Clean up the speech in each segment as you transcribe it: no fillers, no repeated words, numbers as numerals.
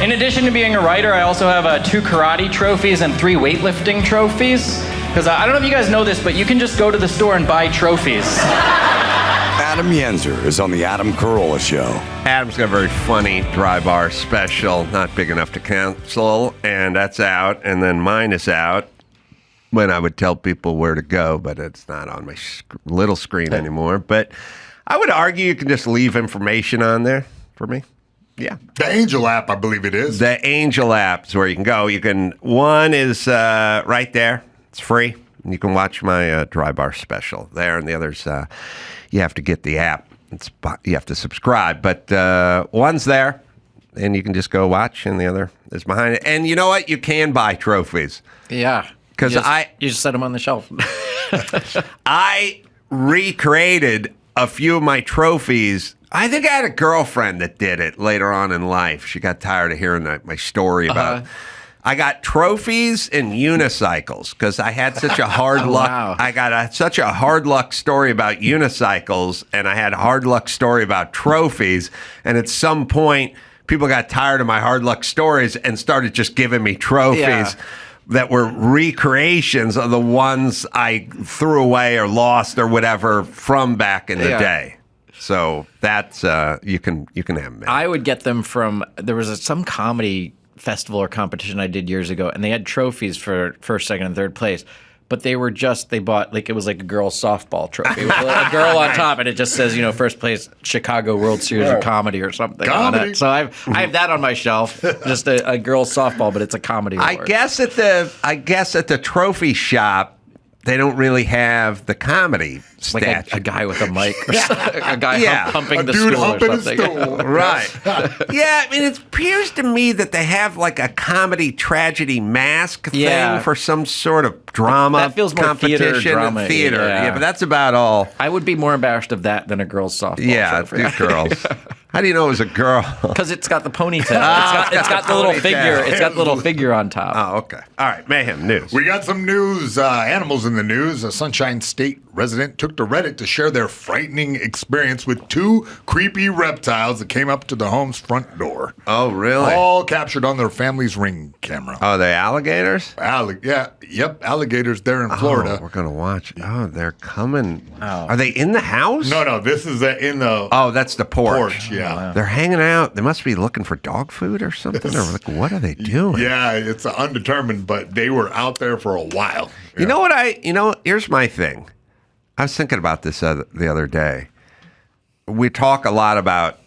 In addition to being a writer, I also have 2 karate trophies and 3 weightlifting trophies. Because I don't know if you guys know this, but you can just go to the store and buy trophies. Adam Yenzer is on the Adam Carolla Show. Adam's got a very funny dry bar special, not big enough to cancel, and that's out. And then mine is out when I would tell people where to go, but it's not on my little screen anymore. But I would argue you can just leave information on there for me. Yeah. The Angel app, I believe it is. The Angel app is where you can go. One is right there. It's free. You can watch my dry bar special there, and the others, you have to get the app. You have to subscribe, but one's there, and you can just go watch, and the other is behind it. And you know what? You can buy trophies. Yeah. Because you just set them on the shelf. I recreated a few of my trophies. I think I had a girlfriend that did it later on in life. She got tired of hearing my story about I got trophies and unicycles because I had such a hard luck. Wow. I got such a hard luck story about unicycles, and I had a hard luck story about trophies. And at some point, people got tired of my hard luck stories and started just giving me trophies that were recreations of the ones I threw away or lost or whatever from back in the day. So that's you can have them. I would get them from there was some comedy festival or competition I did years ago, and they had trophies for first, second, and third place. But they bought like it was like a girl's softball trophy with a girl on top, and it just says first place Chicago World Series of Comedy or something on it. So I have that on my shelf, just a girl's softball, but it's a comedy award. I guess at the trophy shop they don't really have the comedy like statue. a guy with a mic, or a guy pumping the dude stool humping or something. a stool. Right. Yeah, I mean, it appears to me that they have like a comedy tragedy mask thing for some sort of drama That feels more competition. drama. Theater. Yeah. Yeah, but that's about all. I would be more embarrassed of that than a girl's softball trophy. Yeah, girls. How do you know it was a girl? Because it's got the ponytail. It's got the little figure. It's got the little figure on top. Oh, okay. All right, Mayhem news. We got some news, animals in the news. A Sunshine State resident took to Reddit to share their frightening experience with 2 creepy reptiles that came up to the home's front door. Oh, really? All captured on their family's Ring camera. Oh, they alligators? Alligators there in Florida. Oh, we're going to watch. Oh, they're coming. Oh. Are they in the house? No, this is in the Oh, that's the porch. Yeah. Oh, wow. They're hanging out. They must be looking for dog food or something. Or like, what are they doing? Yeah, it's undetermined, but they were out there for a while. You know what here's my thing. I was thinking about this the other day. We talk a lot about,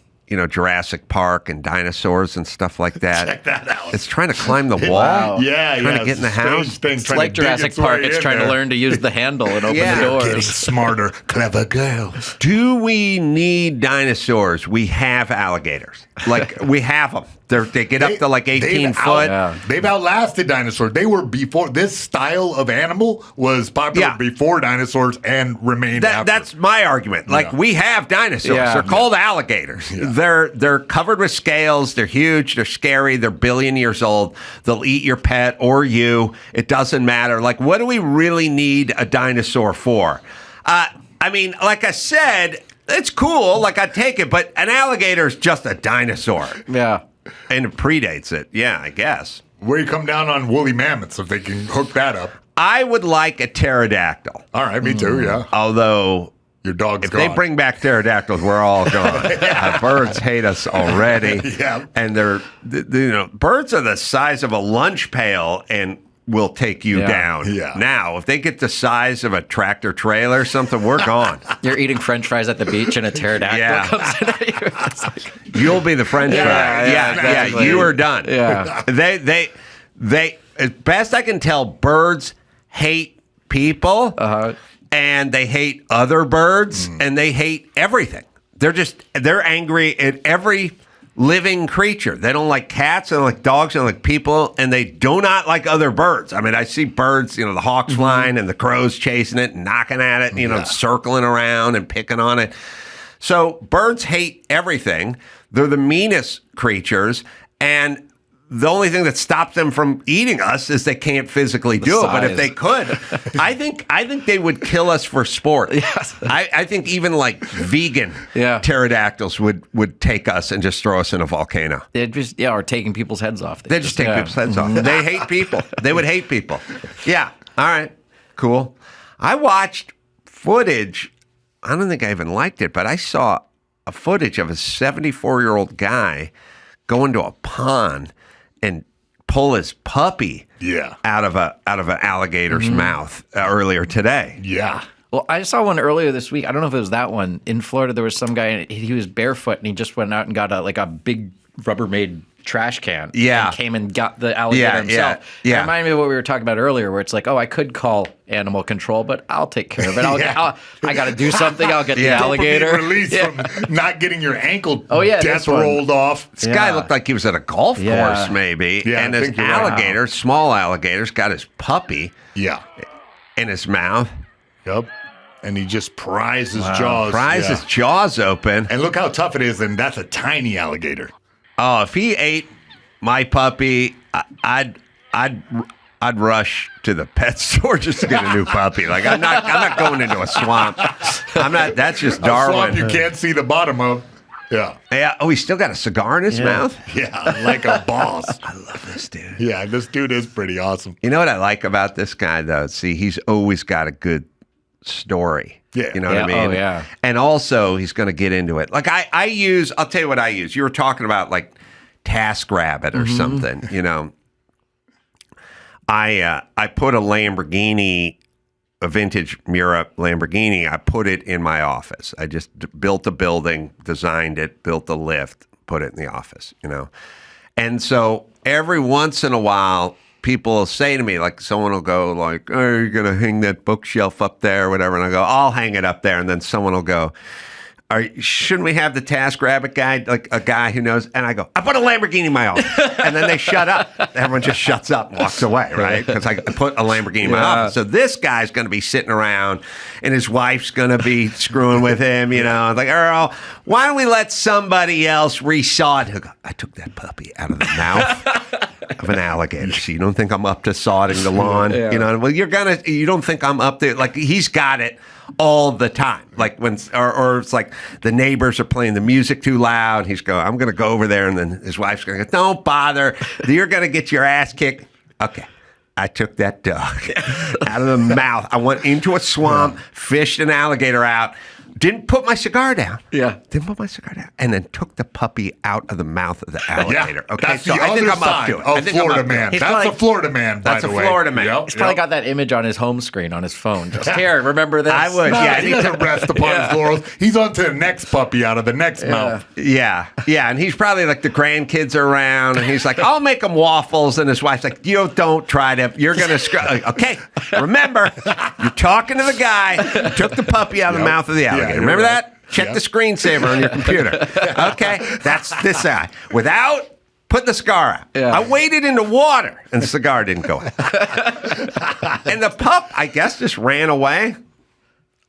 Jurassic Park and dinosaurs and stuff like that. Check that out. It's trying to climb the wall. Wow. Trying to get in the house. It's like Jurassic Park. It's trying to learn to use the handle and open the doors. Getting smarter, clever girls. Do we need dinosaurs? We have alligators. Like, we have them. They get up to like 18 foot. They've outlasted dinosaurs. They were before. This style of animal was popular before dinosaurs and remained after. That's my argument. Like, we have dinosaurs. Yeah. They're called alligators. Yeah. They're covered with scales. They're huge. They're scary. They're billion years old. They'll eat your pet or you. It doesn't matter. Like, what do we really need a dinosaur for? I mean, like I said, it's cool. Like, I'd take it. But an alligator is just a dinosaur. Yeah. And it predates it. Yeah, I guess. Where you come down on woolly mammoths if they can hook that up. I would like a pterodactyl. All right, me too, yeah. Although, your dog's if gone. they bring back pterodactyls, we're all gone. Birds hate us already. Yeah. And birds are the size of a lunch pail and will take you down. Yeah. Now, if they get the size of a tractor trailer or something, we're gone. You're eating French fries at the beach and a pterodactyl comes in at you. It's like, You'll be the French fry. exactly. You are done. Yeah. They as best I can tell, birds hate people. And they hate other birds, and they hate everything. They're angry at every living creature. They don't like cats, they don't like dogs, they don't like people, and they do not like other birds. I mean, I see birds, the hawks flying and the crows chasing it and knocking at it, circling around and picking on it. So birds hate everything. They're the meanest creatures, and the only thing that stops them from eating us is they can't physically do it. But if they could, I think they would kill us for sport. Yes. I think even like vegan pterodactyls would take us and just throw us in a volcano. They'd just or taking people's heads off. They just take people's heads off. They hate people. They would hate people. Yeah. All right. Cool. I watched footage. I don't think I even liked it, but I saw a footage of a 74-year-old guy go into a pond and pull his puppy out of an alligator's mouth earlier today. Yeah. Well, I saw one earlier this week. I don't know if it was that one. In Florida, there was some guy, he was barefoot, and he just went out and got a big Rubbermaid trash can. Yeah. And came and got the alligator himself. Yeah. It reminded me of what we were talking about earlier, where it's like, I could call animal control, but I'll take care of it. I got to do something. I'll get the alligator. Release from not getting your ankle death one. rolled off. This guy looked like he was at a golf course, maybe. Yeah, and his alligator, small alligator's got his puppy in his mouth. Yep. And he just pries his jaws. Pries his jaws open. And look how tough it is, and that's a tiny alligator. Oh, if he ate my puppy, I'd rush to the pet store just to get a new puppy. Like I'm not going into a swamp. I'm not. That's just Darwin. A swamp you can't see the bottom of. Yeah. Yeah. Oh, he's still got a cigar in his mouth. Yeah, like a boss. I love this dude. Yeah, this dude is pretty awesome. You know what I like about this guy though? See, he's always got a good story. Yeah. You know what I mean? Oh, yeah. And also he's going to get into it. Like I'll tell you what I use. You were talking about like TaskRabbit or something, you know. I put a vintage Mura Lamborghini, I put it in my office. I just built a building, designed it, built a lift, put it in the office, you know. And so every once in a while, people will say to me, like someone will go like, "Oh, you're going to hang that bookshelf up there," or whatever. And I go, "I'll hang it up there." And then someone will go, shouldn't we have the TaskRabbit guy, like a guy who knows? And I go, "I put a Lamborghini in my office." And then they shut up. Everyone just shuts up and walks away, right? Because I put a Lamborghini in my office. So this guy's going to be sitting around and his wife's going to be screwing with him, you know. Like, "Earl, why don't we let somebody else resaw it?" He'll go, "I took that puppy out of the mouth of an alligator. So you don't think I'm up to sodding the lawn?" You know, well, you don't think I'm up there. Like, he's got it all the time. Like when, or it's like the neighbors are playing the music too loud. He's going, "I'm going to go over there." And then his wife's going to go, "Don't bother. You're going to get your ass kicked." Okay. I took that dog out of the mouth. I went into a swamp, fished an alligator out, didn't put my cigar down. Didn't put my cigar down. And then took the puppy out of the mouth of the alligator. Okay. That's so the I think other I'm up side to it. of Florida man. That's a Florida man, by That's the a way. Florida man. Yep. He's probably got that image on his home screen on his phone. Just here, remember this? I would. Yeah, he doesn't rest upon his laurels. He's on to the next puppy out of the next mouth. Yeah. And he's probably like, the grandkids are around, and he's like, "I'll make them waffles." And his wife's like, don't try to. You're going to okay. Remember, you're talking to the guy who took the puppy out of the mouth of the alligator. you're Remember right. that? Check the screensaver on your computer. Okay, that's this guy. Without putting the cigar out. I waded into water, and the cigar didn't go out. And the pup, I guess, just ran away.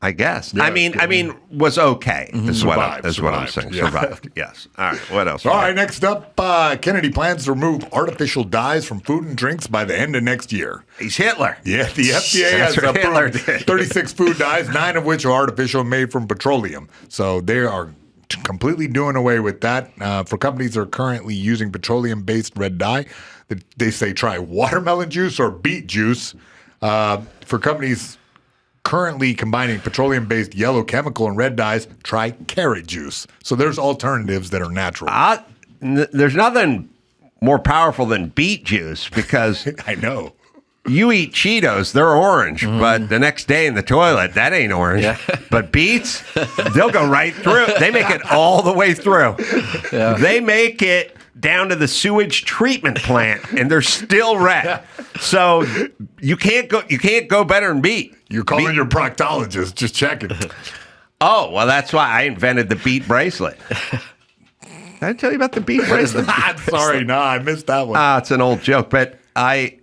I guess. Yeah, I mean, was okay. Is what I'm Survived. saying. Yeah. Survived. Yes. All right. What else? All right, next up, Kennedy plans to remove artificial dyes from food and drinks by the end of next year. He's Hitler. Yeah, the FDA has That's what Hitler approved did. 36 food dyes, 9 of which are artificial and made from petroleum. So they are completely doing away with that. For companies that are currently using petroleum-based red dye, they say try watermelon juice or beet juice. For companies currently combining petroleum-based yellow chemical and red dyes, try carrot juice. So there's alternatives that are natural. There's nothing more powerful than beet juice, because I know. you eat Cheetos, they're orange, but the next day in the toilet, that ain't orange. But beets, they'll go right through. They make it all the way through. They make it down to the sewage treatment plant, and they're still red. So you can't go better than beet. You're calling your proctologist. Just checking. Oh, well, that's why I invented the beet bracelet. Did I tell you about the beet bracelet? I'm sorry. No, I missed that one. It's an old joke, but I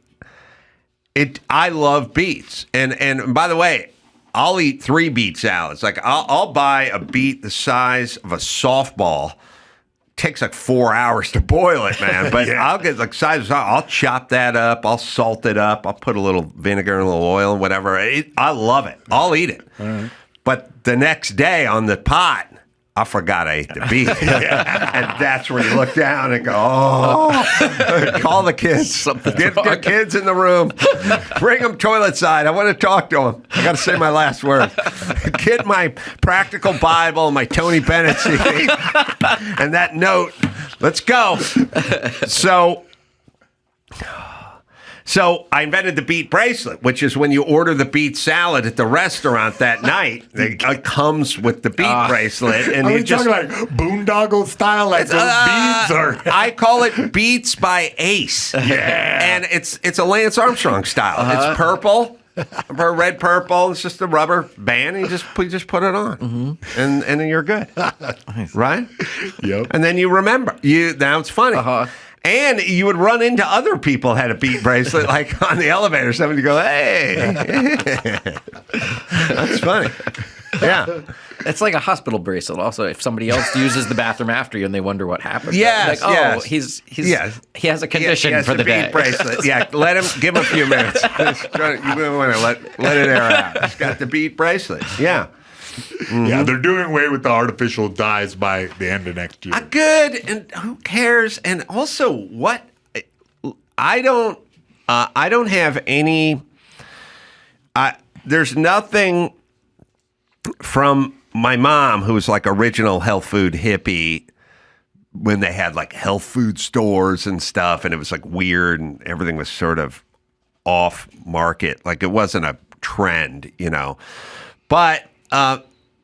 love beets. And by the way, I'll eat 3 beet salads. Like I'll buy a beet the size of a softball, takes like 4 hours to boil it, man. But I'll get like I'll chop that up. I'll salt it up. I'll put a little vinegar and a little oil and whatever. I love it. I'll eat it. Right. But the next day on the pot, I forgot I ate the beef. And that's where you look down and go, oh, call the kids. Get the kids in the room. Bring them toilet side. I want to talk to them. I got to say my last word. Get my practical Bible, my Tony Bennett CD, and that note. Let's go. So I invented the beet bracelet, which is when you order the beet salad at the restaurant that night, it comes with the beet bracelet. And Are you we just talking like boondoggle style, like those beads? Or I call it Beats by Ace. Yeah. And it's a Lance Armstrong style. It's purple. Red, purple. It's just a rubber band, and you just put it on, and then you're good, right? Yep. And then you remember. Now it's funny. And you would run into other people who had a beet bracelet, like on the elevator. Somebody go, hey. That's funny. Yeah. It's like a hospital bracelet. Also, if somebody else uses the bathroom after you and they wonder what happened, Yes, like, yes. he has a condition He has for the beet day. bracelet. Yeah, give him a few minutes. You want to let it air out. He's got the beet bracelet. Yeah. Yeah, they're doing away with the artificial dyes by the end of next year. Good, and who cares? And also, what I don't have any. There's nothing from my mom, who was like original health food hippie, when they had like health food stores and stuff, and it was like weird, and everything was sort of off market, like it wasn't a trend, But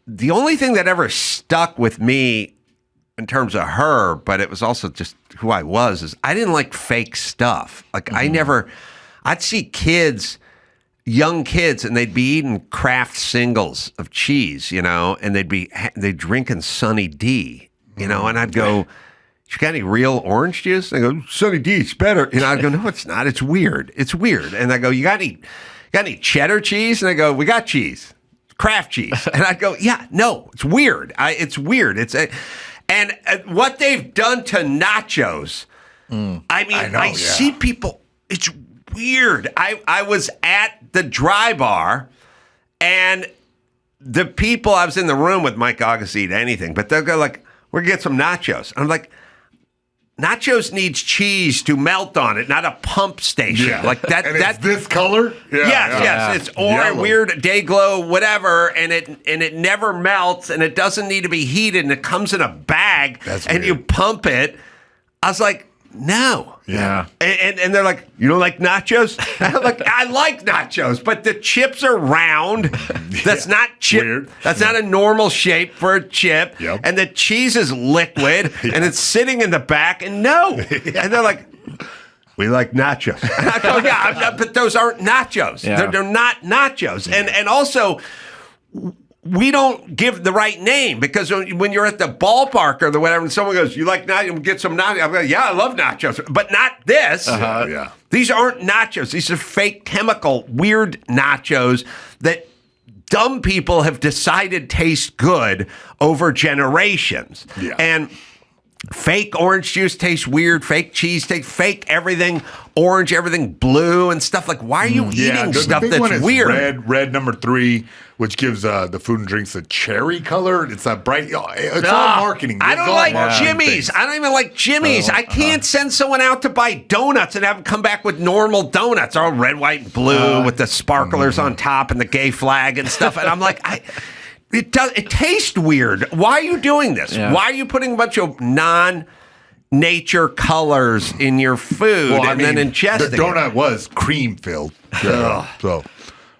the only thing that ever stuck with me in terms of her, but it was also just who I was, is I didn't like fake stuff. Like I'd see young kids, and they'd be eating Kraft singles of cheese, and they'd drinking Sunny D, and I'd go, you got any real orange juice? They go, Sunny D, it's better. I'd go, no, it's not. It's weird. It's weird. And I go, you got any cheddar cheese? And they go, we got cheese. Kraft cheese. And I go, yeah, no, it's weird. It's weird. And what they've done to nachos, I see people, it's weird. I was at the Dry Bar, and the people, I was in the room with Mike August, eat anything, but they'll go like, we're going to get some nachos. I'm like, nachos needs cheese to melt on it, not a pump station. Yeah. Like that. And it's this color? Yeah, Yes. It's orange, weird day glow, whatever, and it never melts, and it doesn't need to be heated, and it comes in a bag, and you pump it. I was like, no. Yeah. And they're like, you don't like nachos? I'm like, I like nachos, but the chips are round. That's not chip. Weird. That's not a normal shape for a chip. Yep. And the cheese is liquid, and it's sitting in the back, and no. And they're like, we like nachos. And I go, yeah, but those aren't nachos. Yeah. They're not nachos. And also, we don't give the right name, because when you're at the ballpark or the whatever, and someone goes, you like nachos? Get some nachos. I'm like, yeah, I love nachos, but not this. Yeah. These aren't nachos. These are fake chemical, weird nachos that dumb people have decided taste good over generations. Yeah. And fake orange juice tastes weird. Fake cheese tastes fake. Everything orange, everything blue, and stuff. Like, why are you eating the stuff big that's one is weird? Red number 3, which gives the food and drinks a cherry color. It's that bright. It's all marketing. I It's don't all like marketing Jimmy's. things. I don't even like Jimmy's. I can't send someone out to buy donuts and have them come back with normal donuts, all red, white, and blue with the sparklers on top and the gay flag and stuff. And I'm like, it tastes weird. Why are you doing this? Yeah. Why are you putting a bunch of non-nature colors in your food then ingesting the donut was cream filled. Yeah. So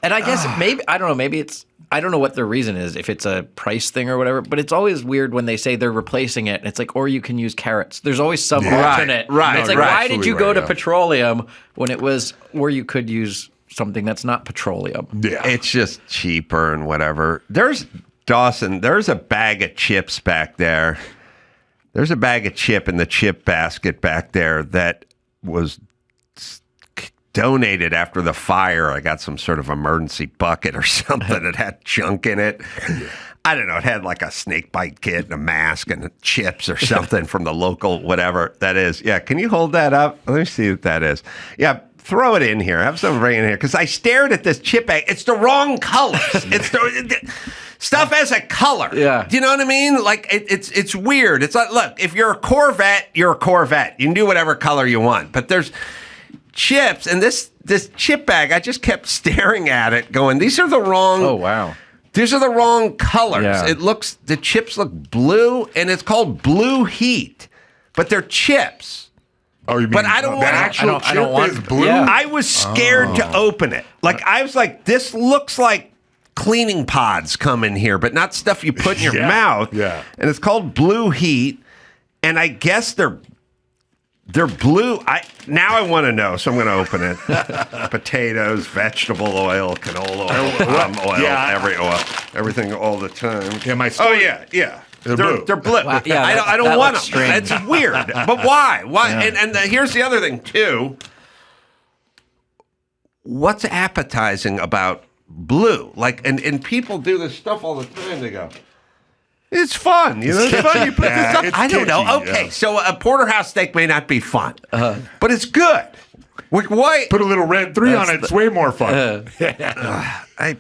And I guess maybe I don't know what their reason is, if it's a price thing or whatever, but it's always weird when they say they're replacing it. And it's like, or you can use carrots. There's always some alternate. Right. It's like, Right. why did you go Absolutely to right, petroleum when it was, or you could use something that's not petroleum? yeah, It's just cheaper and whatever. There's a bag of chips back there. There's a bag of chip in the chip basket back there that was donated after the fire. I got some sort of emergency bucket or something that had junk in it. I don't know. It had like a snake bite kit and a mask and chips or something from the local whatever that is. Yeah, can you hold that up? Let me see what that is. Yeah, throw it in here. Have someone bring it in here because I stared at this chip bag. It's the wrong colors. Stuff has a color. Yeah. Do you know what I mean? Like it's weird. It's like, look, if you're a Corvette, you're a Corvette. You can do whatever color you want. But there's chips and this chip bag. I just kept staring at it, going, these are the wrong. Oh wow. These are the wrong colors. Yeah. The chips look blue, and it's called Blue Heat, but they're chips. Oh, you mean But I don't the want- actual I don't chip want- is blue? Yeah. I was scared to open it. Like, I was like, this looks like cleaning pods come in here, but not stuff you put in your Yeah. mouth. Yeah. And it's called Blue Heat, and I guess they're blue. Now I want to know, so I'm going to open it. Potatoes, vegetable oil, canola oil, palm oil, Yeah. every oil, everything all the time. Yeah, my Oh story- yeah. They're blue. They're blue. Wow, yeah, I don't that want looks them. strange. It's weird. But why? Why? And here's the other thing too. What's appetizing about blue? Like, and people do this stuff all the time. They go, it's fun. You know, it's fun. You put Yeah, this stuff. it's I don't know. kitschy, Okay, yeah. so a porterhouse steak may not be fun, but it's good. Like, why? Put a little red 3 on it. It's way more fun.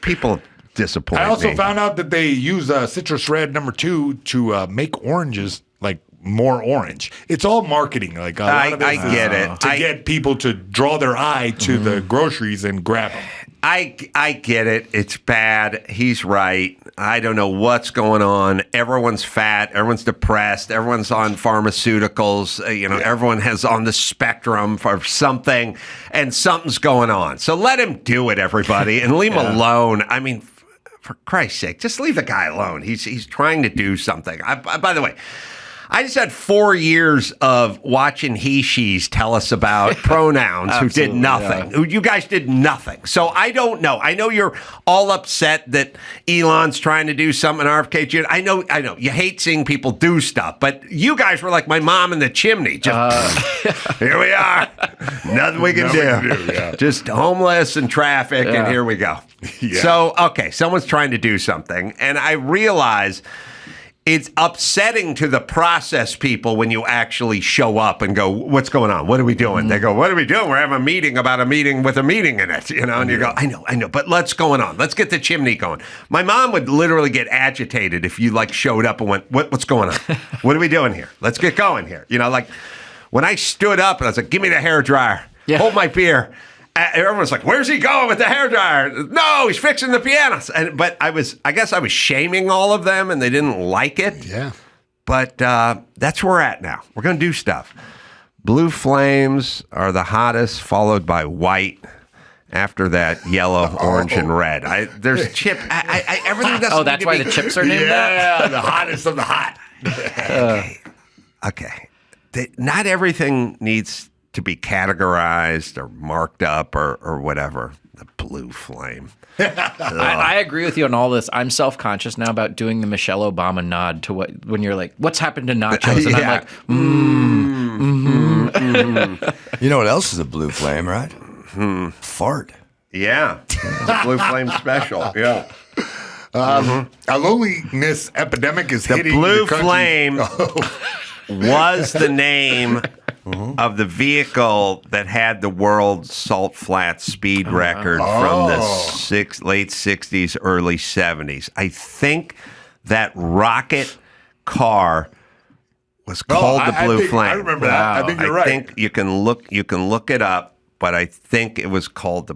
People disappoint I also me. found out that they use citrus red number 2 to make oranges like more orange. It's all marketing. Like a lot of it I is get it. to get people to draw their eye to the groceries and grab them. I get it. It's bad. He's right. I don't know what's going on. Everyone's fat. Everyone's depressed. Everyone's on pharmaceuticals. Everyone has on the spectrum for something, and something's going on. So let him do it, everybody, and leave him alone. I mean, for Christ's sake, just leave the guy alone. He's trying to do something. By the way, I just had 4 years of watching he/she's tell us about pronouns who did nothing. Yeah. Who you guys did nothing. So I don't know. I know you're all upset that Elon's trying to do something, RFK Jr. I know. You hate seeing people do stuff, but you guys were like my mom in the chimney. Just here we are. Nothing we can do. Yeah. Just homeless and traffic, and here we go. Yeah. So, okay, someone's trying to do something, and I realize it's upsetting to the process people when you actually show up and go, what's going on? What are we doing? They go, what are we doing? We're having a meeting about a meeting with a meeting in it, and you go, I know, but what's going on? Let's get the chimney going. My mom would literally get agitated if you like showed up and went, what's going on? What are we doing here? Let's get going here. Like when I stood up and I was like, give me the hairdryer, hold my beer. Everyone's like, where's he going with the hairdryer? No, he's fixing the piano. But I guess I was shaming all of them and they didn't like it. Yeah. But that's where we're at now. We're going to do stuff. Blue flames are the hottest, followed by white. After that, yellow, orange, and red. There's chip. Everything doesn't. Oh, that's why the chips are named that? Yeah, the hottest of the hot. Okay. Not everything needs to be categorized or marked up or whatever. The blue flame. I agree with you on all this. I'm self-conscious now about doing the Michelle Obama nod to when you're like, what's happened to nachos? And Yeah. I'm like, You know what else is a blue flame, right? Fart. Yeah. It's a blue flame special. Yeah. A loneliness epidemic is The hitting blue the country. flame was the name of the vehicle that had the world salt flat speed record from the late 60s, early 70s. I think that rocket car was called the Blue Flame. I remember that. I think you're right. I think you can look it up, but I think it was called the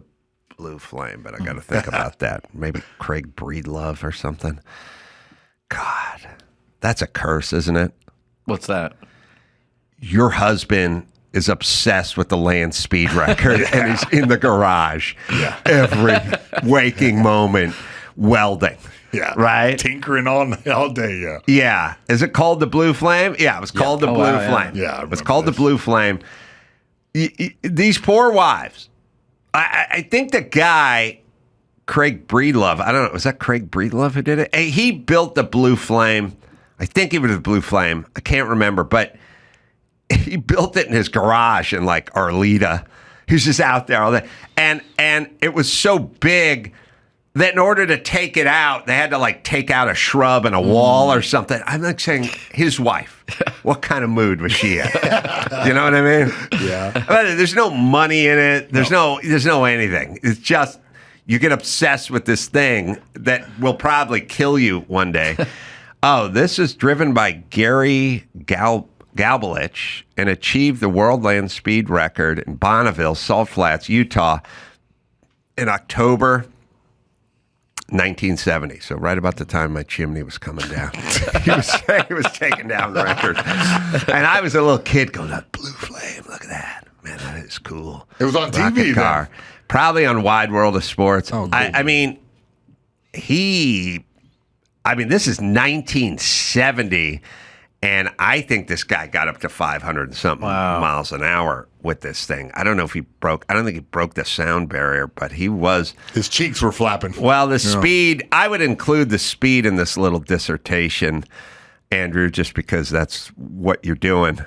Blue Flame, but I got to think about that. Maybe Craig Breedlove or something. God, that's a curse, isn't it? what's that? Your husband is obsessed with the land speed record and he's in the garage every waking moment welding. Yeah. Right? Tinkering all day, yeah. Yeah. Is it called the Blue Flame? Yeah, it was called the Oh, Blue wow, yeah. Flame. Yeah, I it was remember called this. the Blue Flame. These poor wives. I think the guy, Craig Breedlove, I don't know, was that Craig Breedlove who did it? Hey, he built the Blue Flame. I think it was the Blue Flame. I can't remember, but he built it in his garage in like Arleta. He was just out there all day. And it was so big that in order to take it out, they had to like take out a shrub and a wall or something. I'm like saying, his wife, what kind of mood was she in? You know what I mean? Yeah. There's no money in it. There's no anything. It's just you get obsessed with this thing that will probably kill you one day. Oh, this is driven by Gary Galbalich and achieved the world land speed record in Bonneville, Salt Flats, Utah in October 1970, so right about the time my chimney was coming down. he was taking down the record. And I was a little kid going, blue flame, look at that. Man, that is cool. It was on Rocket TV car. then. Probably on Wide World of Sports. Oh, I mean, this is 1970, and I think this guy got up to 500 and something miles an hour with this thing. I don't know if I don't think he broke the sound barrier, but he was. His cheeks were flapping. Well, the speed, I would include the speed in this little dissertation, Andrew, just because that's what you're doing.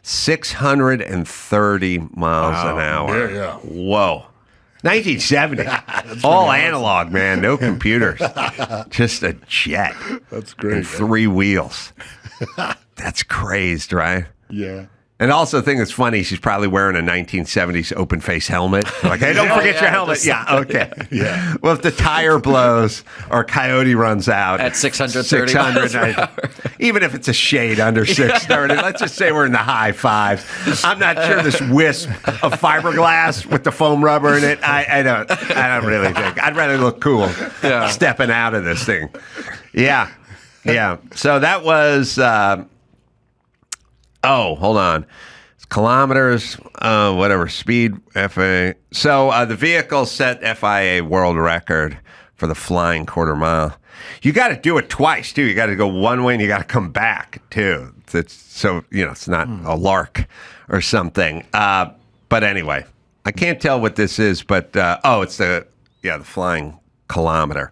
630 miles an hour. Yeah. Whoa. 1970. All analog, man. No computers. Just a jet. That's great. And 3 wheels. That's crazed, right? Yeah. And also, the thing that's funny, she's probably wearing a 1970s open face helmet. Like, hey, don't forget your helmet. Yeah, okay. Yeah. Well, if the tire blows or coyote runs out At 630 miles per hour. even if it's a shade under 630, let's just say we're in the high fives. I'm not sure this wisp of fiberglass with the foam rubber in it. I don't really think. I'd rather look cool stepping out of this thing. Yeah. So that was. Hold on. Kilometers, whatever, speed, FA. So the vehicle set FIA world record for the flying quarter mile. You got to do it twice, too. You got to go one way and you got to come back, too. It's not a lark or something. But anyway, I can't tell what this is, but, it's the flying kilometer.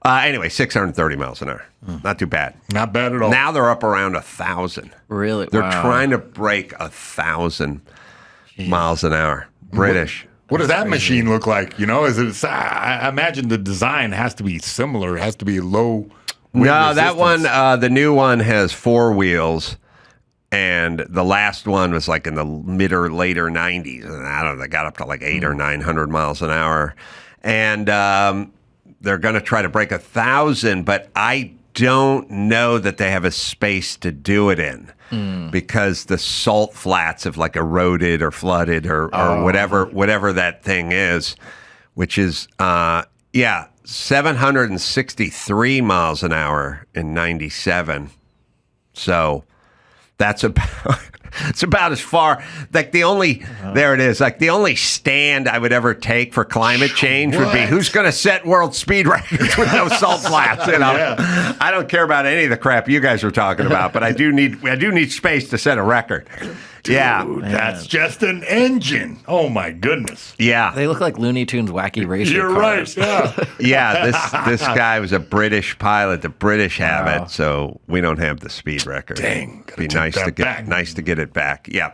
Anyway, 630 miles an hour. Not too bad. Not bad at all. Now they're up around 1,000. Really? They're Wow. trying to break 1,000 miles an hour. British. What does that machine look like? You know, I imagine the design has to be similar. It has to be low. No, that one, the new one has 4 wheels. And the last one was like in the mid or later 90s. And I don't know, they got up to like 800 or 900 miles an hour. And they're going to try to break 1,000, but I don't know that they have a space to do it in because the salt flats have like eroded or flooded or whatever that thing is, which is 763 miles an hour in 97. So that's about as far. Like the only there it is. Like the only stand I would ever take for climate change would be who's going to set world speed records with those salt flats. You know, I don't care about any of the crap you guys are talking about, but I do need space to set a record. Dude, that's just an engine. Oh my goodness. Yeah, They look like Looney Tunes wacky racer You're cars. right. Yeah. yeah. This guy was a British pilot. The British have it, so we don't have the speed record. Dang, Be gotta nice take to that back. get it back. Yeah.